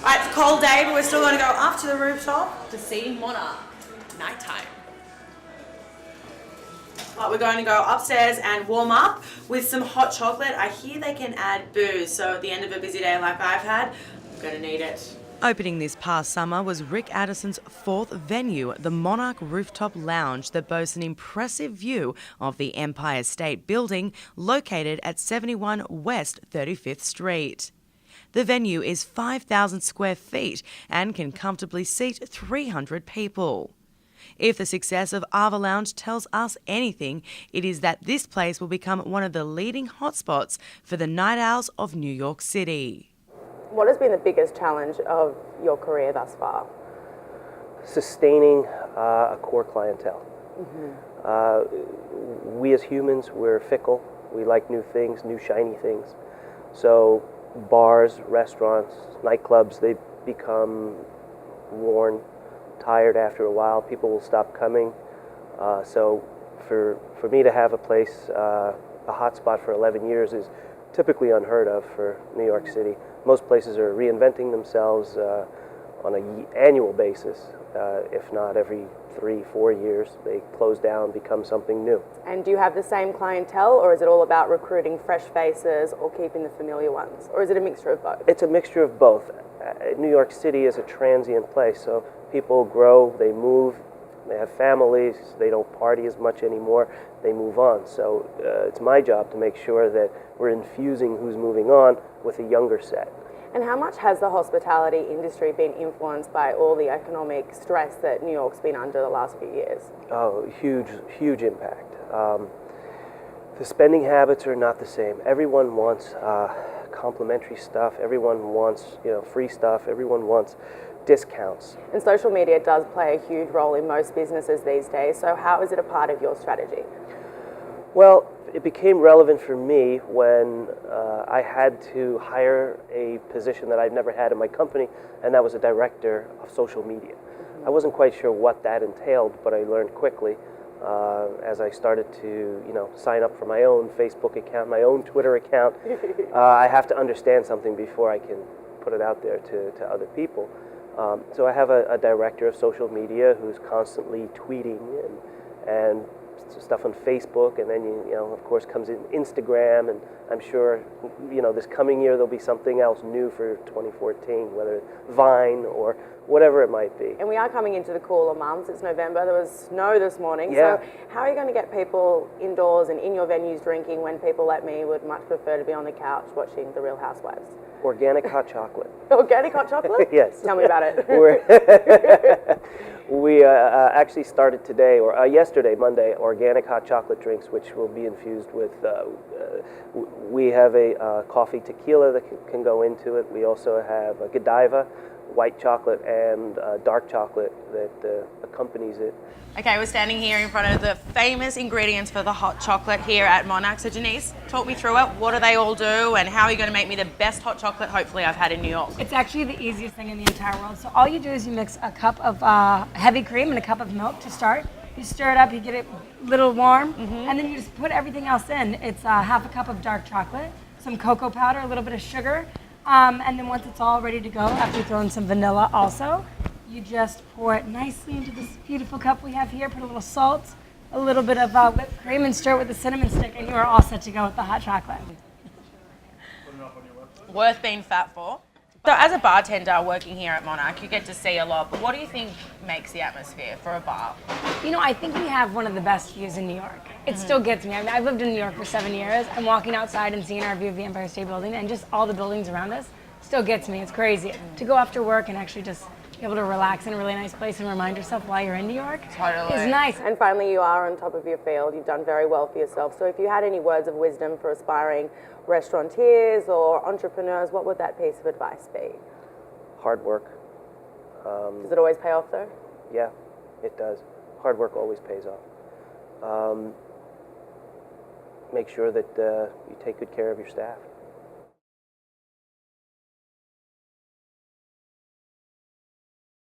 Right, it's a cold day, but we're still going to go up to the rooftop to see Monarch. Nighttime. Right, we're going to go upstairs and warm up with some hot chocolate. I hear they can add booze, so at the end of a busy day like I've had, I'm going to need it. Opening this past summer was Ric Addison's fourth venue, the Monarch Rooftop Lounge, that boasts an impressive view of the Empire State Building located at 71 West 35th Street. The venue is 5,000 square feet and can comfortably seat 300 people. If the success of AVA Lounge tells us anything, it is that this place will become one of the leading hotspots for the night owls of New York City. What has been the biggest challenge of your career thus far? Sustaining a core clientele. We as humans, we're fickle. We like new things, new shiny things. So bars, restaurants, nightclubs, they become worn, tired after a while. People will stop coming. So for me to have a place, a hotspot for 11 years is typically unheard of for New York City. Most places are reinventing themselves on an annual basis, if not every 3-4 years. They close down, become something new. And do you have the same clientele, or is it all about recruiting fresh faces or keeping the familiar ones? Or is it a mixture of both? It's a mixture of both. New York City is a transient place, so people grow, they move, they have families, they don't party as much anymore, they move on. So it's my job to make sure that we're infusing who's moving on with a younger set. And how much has the hospitality industry been influenced by all the economic stress that New York's been under the last few years? Oh, huge impact. The spending habits are not the same. Everyone wants complimentary stuff. Everyone wants, free stuff. Everyone wants discounts. And social media does play a huge role in most businesses these days. So how is it a part of your strategy? Well, it became relevant for me when I had to hire a position that I've never had in my company, and that was a director of social media. I wasn't quite sure what that entailed, but I learned quickly as I started to, sign up for my own Facebook account, my own Twitter account. I have to understand something before I can put it out there to other people. So I have a director of social media who's constantly tweeting and stuff on Facebook, and then of course comes in Instagram, and I'm sure this coming year there'll be something else new for 2014, whether it's Vine or whatever it might be. And we are coming into the cooler months. It's November. There was snow this morning. Yeah. So how are you going to get people indoors and in your venues drinking when people like me would much prefer to be on the couch watching The Real Housewives? Organic hot chocolate. Organic hot chocolate? Yes. Tell me about it. We actually started today, or yesterday, Monday, organic hot chocolate drinks, which will be infused with, we have a coffee tequila that can go into it. We also have a Godiva, white chocolate, and dark chocolate that accompanies it. Okay, we're standing here in front of the famous ingredients for the hot chocolate here at Monarch. So Denise, talk me through it. What do they all do, and how are you going to make me the best hot chocolate hopefully I've had in New York? It's actually the easiest thing in the entire world. So all you do is you mix a cup of heavy cream and a cup of milk to start. You stir it up, you get it a little warm, and then you just put everything else in. It's half a cup of dark chocolate, some cocoa powder, a little bit of sugar, and then once it's all ready to go, after you throw in some vanilla also, you just pour it nicely into this beautiful cup we have here, put a little salt, a little bit of whipped cream, and stir it with a cinnamon stick, and you are all set to go with the hot chocolate. Worth being fat for. So as a bartender working here at Monarch, you get to see a lot, but what do you think makes the atmosphere for a bar? I think we have one of the best views in New York. It still gets me. I mean, I've lived in New York for 7 years. I'm walking outside and seeing our view of the Empire State Building and just all the buildings around us still gets me. It's crazy. To go after work and actually just be able to relax in a really nice place and remind yourself why you're in New York is nice. And finally, you are on top of your field. You've done very well for yourself. So if you had any words of wisdom for aspiring restaurateurs or entrepreneurs, what would that piece of advice be? Hard work. Does it always pay off though? Yeah, it does. Hard work always pays off. Make sure that you take good care of your staff.